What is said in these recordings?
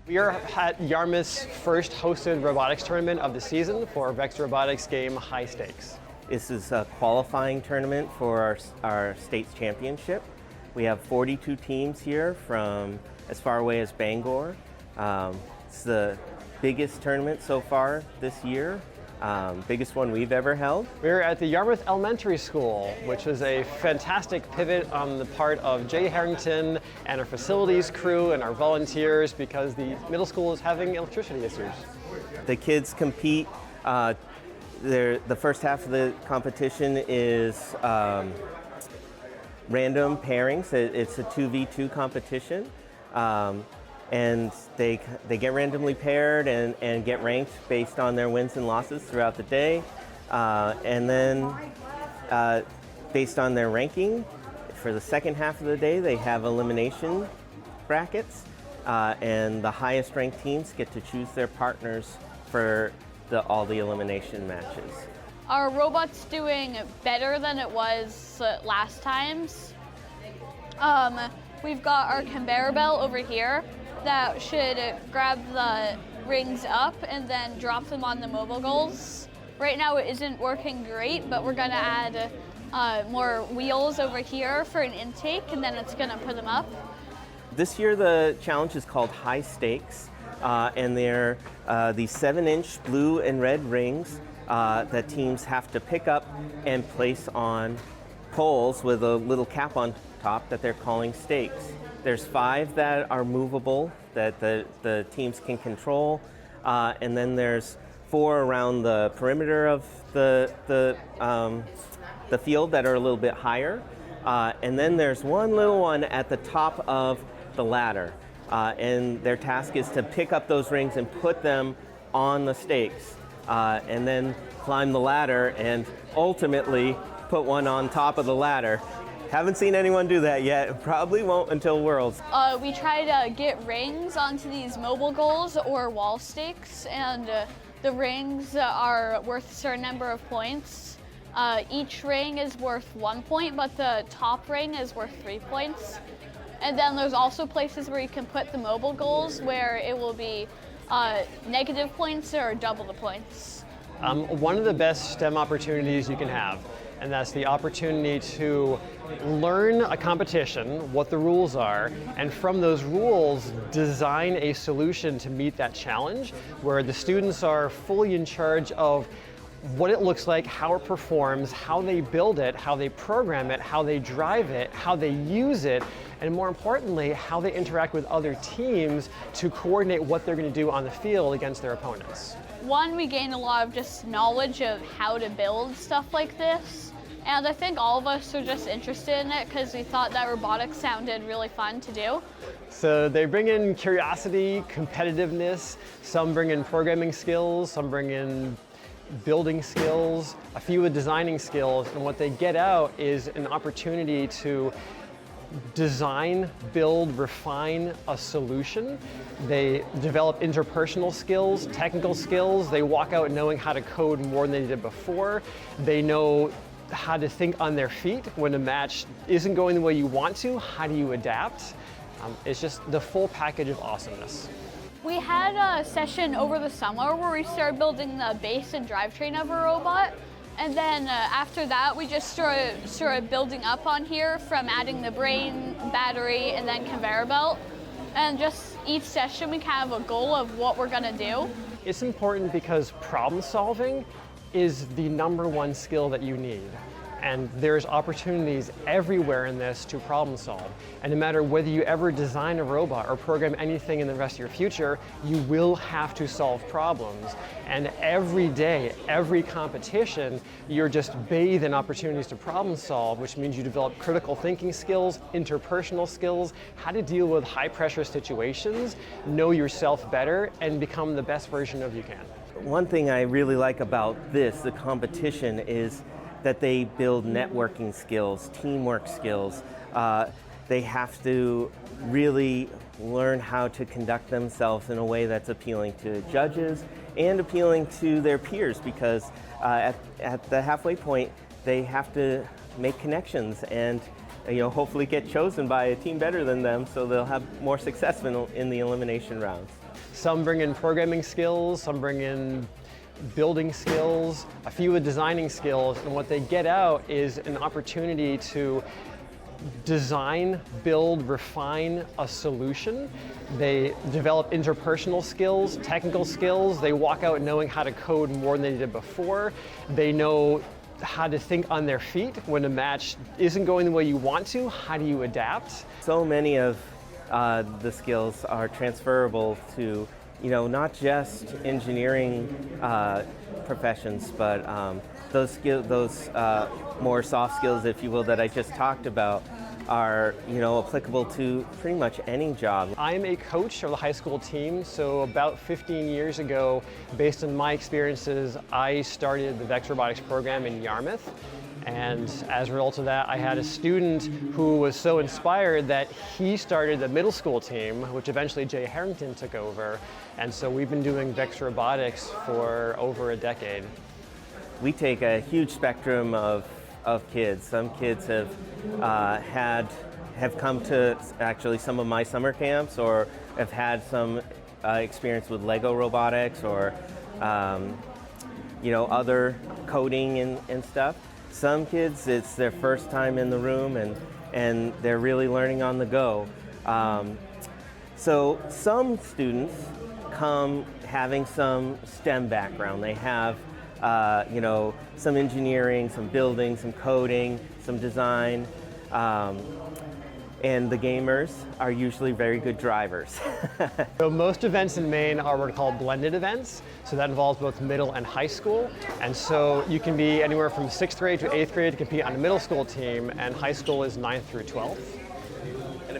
We are at Yarmouth's first hosted robotics tournament of the season for Vex Robotics game High Stakes. This is a qualifying tournament for our state's championship. We have 42 teams here from as far away as Bangor. It's the biggest tournament so far this year. Biggest one we've ever held. We're at the Yarmouth Elementary School, which is a fantastic pivot on the part of Jay Harrington and our facilities crew and our volunteers because the middle school is having electricity issues. The kids compete. The first half of the competition is random pairings. It's a 2v2 competition. And they get randomly paired and get ranked based on their wins and losses throughout the day. And then based on their ranking, for the second half of the day, they have elimination brackets. And the highest ranked teams get to choose their partners for all the elimination matches. Our robot's doing better than it was last times. We've got our conveyor belt over here that should grab the rings up and then drop them on the mobile goals. Right now it isn't working great, but we're gonna add more wheels over here for an intake, and then it's gonna put them up. This year the challenge is called High Stakes, and they're these 7-inch blue and red rings that teams have to pick up and place on poles with a little cap on top that they're calling stakes. There's 5 that are movable that the teams can control, and then there's 4 around the perimeter of the field that are a little bit higher, and then there's one little one at the top of the ladder, and their task is to pick up those rings and put them on the stakes, and then climb the ladder and ultimately put one on top of the ladder. Haven't seen anyone do that yet. Probably won't until Worlds. We try to get rings onto these mobile goals or wall stakes, and the rings are worth a certain number of points. Each ring is worth 1 point, but the top ring is worth 3 points. And then there's also places where you can put the mobile goals where it will be negative points or double the points. One of the best STEM opportunities you can have, and that's the opportunity to learn a competition, what the rules are, and from those rules, design a solution to meet that challenge, where the students are fully in charge of what it looks like, how it performs, how they build it, how they program it, how they drive it, how they use it, and more importantly, how they interact with other teams to coordinate what they're going to do on the field against their opponents. One, we gain a lot of just knowledge of how to build stuff like this. And I think all of us are just interested in it because we thought that robotics sounded really fun to do. So they bring in curiosity, competitiveness, some bring in programming skills, some bring in building skills, a few with designing skills, and what they get out is an opportunity to design, build, refine a solution. They develop interpersonal skills, technical skills. They walk out knowing how to code more than they did before. They know how to think on their feet when a match isn't going the way you want to. How do you adapt? It's just the full package of awesomeness. We had a session over the summer where we started building the base and drivetrain of a robot. And then after that, we just started building up on here from adding the brain, battery, and then conveyor belt. And just each session, we kind of have a goal of what we're gonna do. It's important because problem solving is the #1 skill that you need. And there's opportunities everywhere in this to problem solve. And no matter whether you ever design a robot or program anything in the rest of your future, you will have to solve problems. And every day, every competition, you're just bathed in opportunities to problem solve, which means you develop critical thinking skills, interpersonal skills, how to deal with high pressure situations, know yourself better, and become the best version of you can. One thing I really like about this, the competition, is that they build networking skills, teamwork skills. They have to really learn how to conduct themselves in a way that's appealing to judges and appealing to their peers, because at the halfway point, they have to make connections and hopefully get chosen by a team better than them, so they'll have more success in the elimination rounds. Some bring in programming skills, some bring in building skills, a few with designing skills, and what they get out is an opportunity to design, build, refine a solution. They develop interpersonal skills, technical skills. They walk out knowing how to code more than they did before. They know how to think on their feet when a match isn't going the way you want to. How do you adapt? So many of the skills are transferable to, not just engineering professions, but those more soft skills, if you will, that I just talked about are, applicable to pretty much any job. I'm a coach of the high school team, so about 15 years ago, based on my experiences, I started the Vector Robotics program in Yarmouth. And as a result of that, I had a student who was so inspired that he started the middle school team, which eventually Jay Harrington took over. And so we've been doing Vector Robotics for over a decade. We take a huge spectrum of kids. Some kids have come to actually some of my summer camps, or have had some experience with Lego robotics, or other coding and stuff. Some kids, it's their first time in the room, and they're really learning on the go. So some students come having some STEM background. They have some engineering, some building, some coding, some design, and the gamers are usually very good drivers. So most events in Maine are what are called blended events. So that involves both middle and high school. And so you can be anywhere from 6th grade to 8th grade to compete on a middle school team, and high school is 9th through 12th.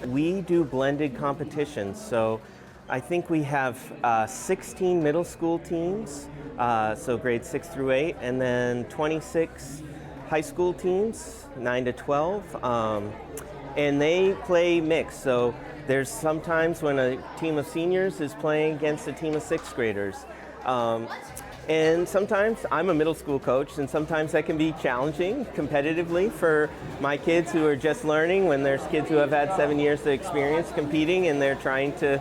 We do blended competitions. So I think we have 16 middle school teams, so grades 6 through 8, and then 26 high school teams, 9 to 12. And they play mixed, so there's sometimes when a team of seniors is playing against a team of 6th graders. And sometimes I'm a middle school coach, and sometimes that can be challenging competitively for my kids who are just learning, when there's kids who have had 7 years of experience competing and they're trying to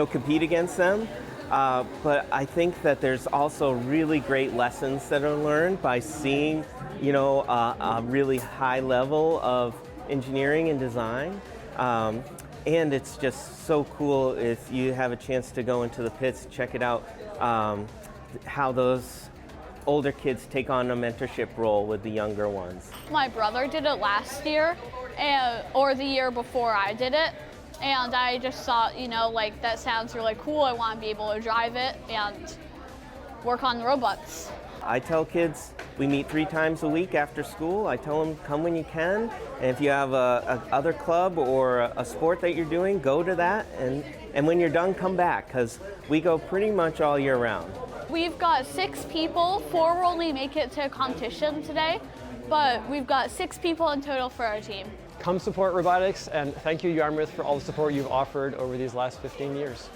compete against them. But I think that there's also really great lessons that are learned by seeing a really high level of engineering and design, and it's just so cool if you have a chance to go into the pits, check it out, how those older kids take on a mentorship role with the younger ones. My brother did it last year, or the year before I did it, and I just thought, that sounds really cool. I want to be able to drive it and work on the robots. I tell kids we meet 3 times a week after school. I tell them come when you can, and if you have a other club or a sport that you're doing, go to that, and when you're done, come back, because we go pretty much all year round. We've got 6 people. 4 will only make it to a competition today, but we've got 6 people in total for our team. Come support robotics, and thank you, Yarmouth, for all the support you've offered over these last 15 years.